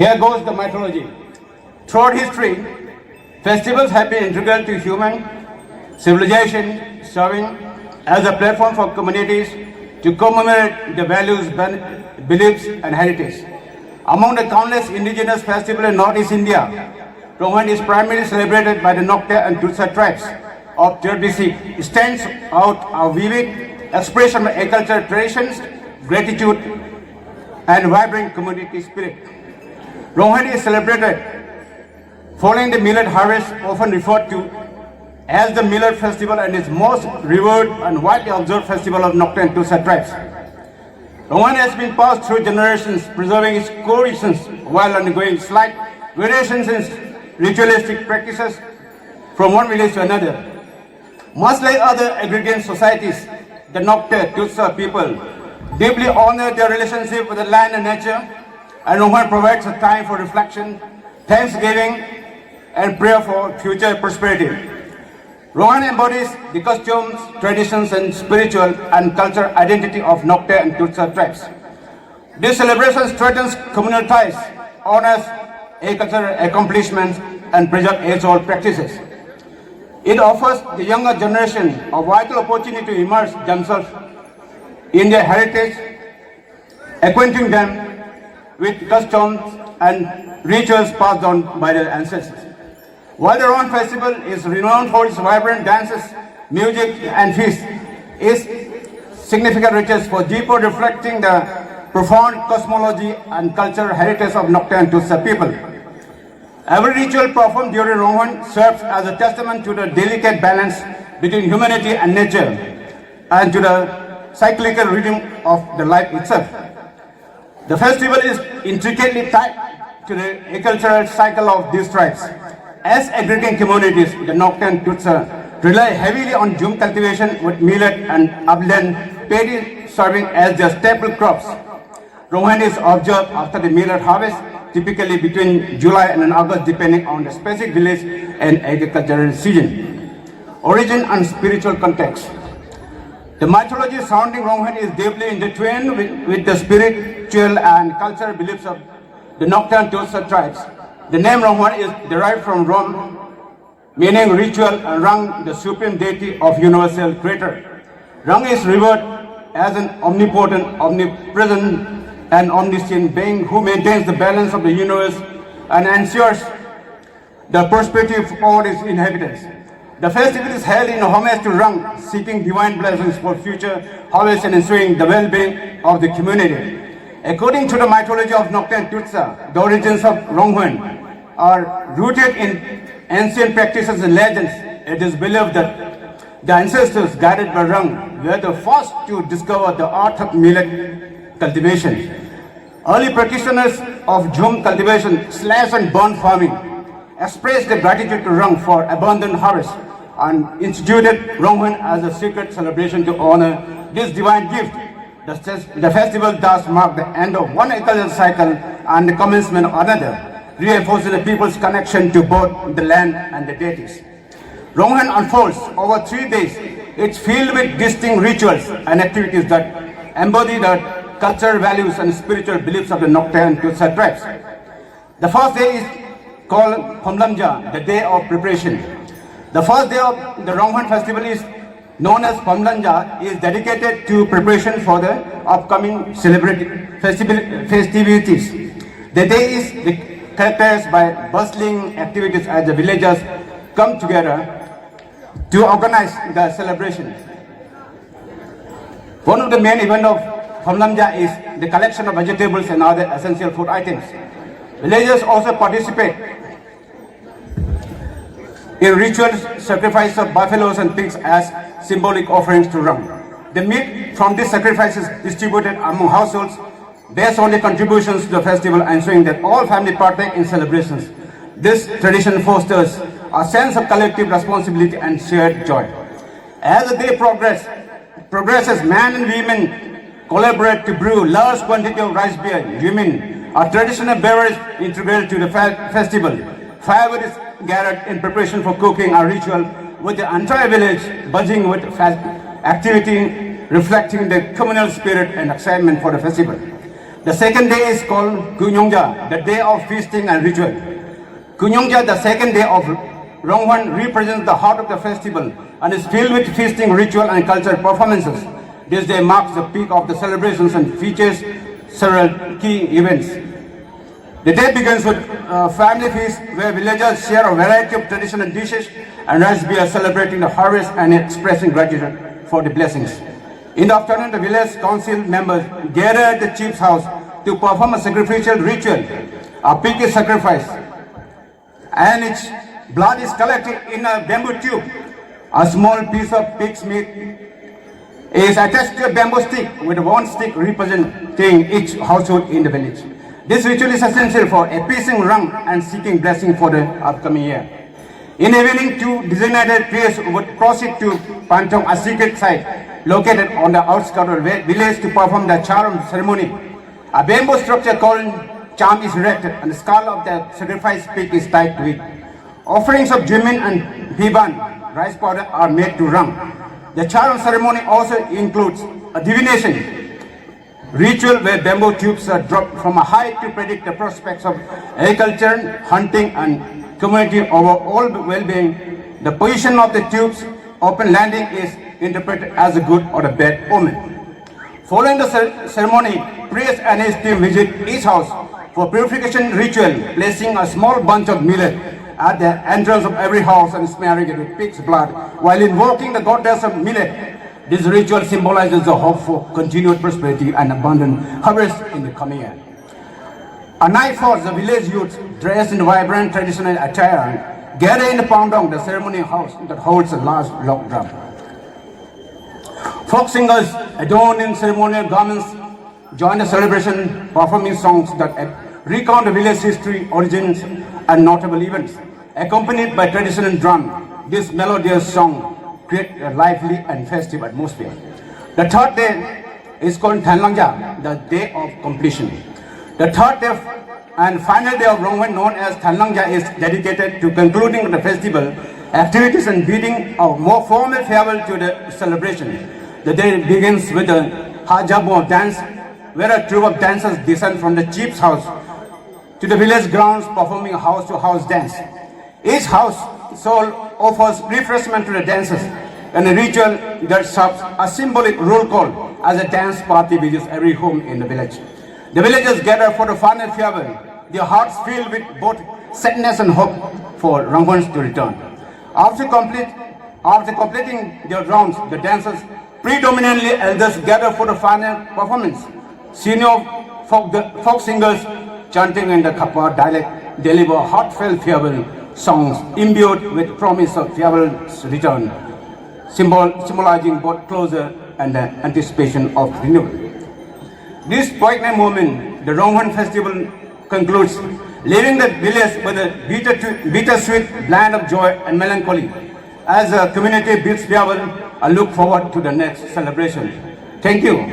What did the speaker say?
Here goes the mythology. Throughout history, festivals have been integral to human civilization, serving as a platform for communities to commemorate the values, beliefs, and heritage. Among the countless indigenous festivals in Northeast India, Rohan is primarily celebrated by the Nokta and Tulsa tribes of Tirbisi. It stands out a vivid expression of agricultural traditions, gratitude, and vibrant community spirit. Rohan is celebrated following the millet harvest, often referred to as the Millet Festival, and is most revered and widely observed festival of Nokta and Tulsa tribes. Rohan has been passed through generations, preserving its core essence while undergoing slight variations in ritualistic practices from one village to another. Much like other agrarian societies, the Nokta Tulsa people deeply honor their relationship with the land and nature, and Rohan provides a time for reflection, thanksgiving, and prayer for future prosperity. Rohan embodies the customs, traditions, and spiritual and cultural identity of Nokta and Tulsa tribes. This celebration strengthens communal ties, honors agricultural accomplishments, and preserves age-old practices. It offers the younger generation a vital opportunity to immerse themselves in their heritage, acquainting them with customs and rituals passed on by their ancestors. While the Rohan festival is renowned for its vibrant dances, music, and feasts, its significant riches for deeper reflecting the profound cosmology and cultural heritage of Nokta and Tulsa people. Every ritual performed during Rohan serves as a testament to the delicate balance between humanity and nature, and to the cyclical rhythm of the life itself. The festival is intricately tied to the agricultural cycle of these tribes. As agrarian communities, the Nokta and Tulsa rely heavily on jhum cultivation, with millet and upland paddy serving as their staple crops. Rohan is observed after the millet harvest, typically between July and August, depending on the specific village and agricultural season. Origin and spiritual context. The mythology surrounding Rohan is deeply intertwined with the spiritual and cultural beliefs of the Nokta and Tulsa tribes. The name Rohan is derived from Rom, meaning ritual, and Rang, the supreme deity of universal creator. Rang is revered as an omnipotent, omnipresent, and omniscient being who maintains the balance of the universe and ensures the prosperity of all its inhabitants. The festival is held in homage to Rang, seeking divine blessings for future harvests and ensuring the well-being of the community. According to the mythology of Nokta and Tulsa, the origins of Rohan are rooted in ancient practices and legends. It is believed that the ancestors guided by Rang were the first to discover the art of millet cultivation. Early practitioners of jhum cultivation, slash and burn farming expressed their gratitude to Rang for abundant harvest and instituted Rohan as a sacred celebration to honor this divine gift. The festival thus marked the end of one agricultural cycle and the commencement of another, reinforcing the people's connection to both the land and the deities. Rohan unfolds over 3 days. It's filled with distinct rituals and activities that embody the cultural values and spiritual beliefs of the Nokta and Tulsa tribes. The first day is called Phamlamja, the day of preparation. The first day of the Rohan festival is known as Phamlanja, is dedicated to preparation for the upcoming festivities. The day is characterized by bustling activities as the villagers come together to organize the celebration. One of the main events of Phamlamja is the collection of vegetables and other essential food items. Villagers also participate in ritual sacrifice of buffaloes and pigs as symbolic offerings to Rang. The meat from these sacrifices is distributed among households based on the contributions to the festival, ensuring that all family partake in celebrations. This tradition fosters a sense of collective responsibility and shared joy. As the day progresses, men and women collaborate to brew large quantity of rice beer, yumin, a traditional beverage integral to the festival. Firewood is gathered in preparation for cooking, a ritual with the entire village buzzing with activity, reflecting the communal spirit and excitement for the festival. The second day is called Kunyongja, the day of feasting and ritual. Kunyongja, the second day of Rongwan, represents the heart of the festival and is filled with feasting, ritual and cultural performances. This day marks the peak of the celebrations and features several key events. The day begins with family feast where villagers share a variety of traditional dishes and rice beer, celebrating the harvest and expressing gratitude for the blessings. In the afternoon, the village council members gather at the chief's house to perform a sacrificial ritual. A pig is sacrificed and its blood is collected in a bamboo tube. A small piece of pig's meat is attached to a bamboo stick with one stick representing each household in the village. This ritual is essential for appeasing Rang and seeking blessing for the upcoming year. In the evening, two designated priests would proceed to Pantong, a secret site located on the outskirts of the village, to perform the charm ceremony. A bamboo structure called charm is erected and the skull of the sacrificed pig is tied to it. Offerings of jimin and biban, rice powder, are made to Rang. The charm ceremony also includes a divination ritual where bamboo tubes are dropped from a height to predict the prospects of agriculture, hunting and community overall well-being. The position of the tube's open landing is interpreted as a good or a bad omen. Following the ceremony, priest and his team visit each house for purification ritual, placing a small bunch of millet at the entrance of every house and smearing it with pig's blood while invoking the goddess of millet. This ritual symbolizes the hope for continued prosperity and abundant harvest in the coming year. At nightfall, the village youth, dressed in vibrant traditional attire, gather in the Pandong, the ceremony house that holds a large log drum. Folk singers, adorned in ceremonial garments, join the celebration, performing songs that recount the village history, origins, and notable events. Accompanied by traditional drum, this melodious song create a lively and festive atmosphere. The third day is called Thanlangja, the day of completion. The third day and final day of Rongwan, known as Thanlangja, is dedicated to concluding the festival activities and bidding a more formal farewell to the celebration. The day begins with a Hajabo dance, where a troupe of dancers descend from the chief's house to the village grounds, performing a house-to-house dance. Each house soul offers refreshment to the dancers, and a ritual that serves a symbolic roll call as a dance party visits every home in the village. The villagers gather for the final farewell, their hearts filled with both sadness and hope for Rangwans to return. After completing their rounds, the dancers, predominantly elders, gather for the final performance. Senior folk singers, chanting in the Kapar dialect, deliver heartfelt farewell songs imbued with promise of farewell's return, symbolizing both closure and the anticipation of renewal. This poignant moment, the Rongwan festival concludes, leaving the village with a bittersweet blend of joy and melancholy. As a community bids farewell, I look forward to the next celebration. Thank you.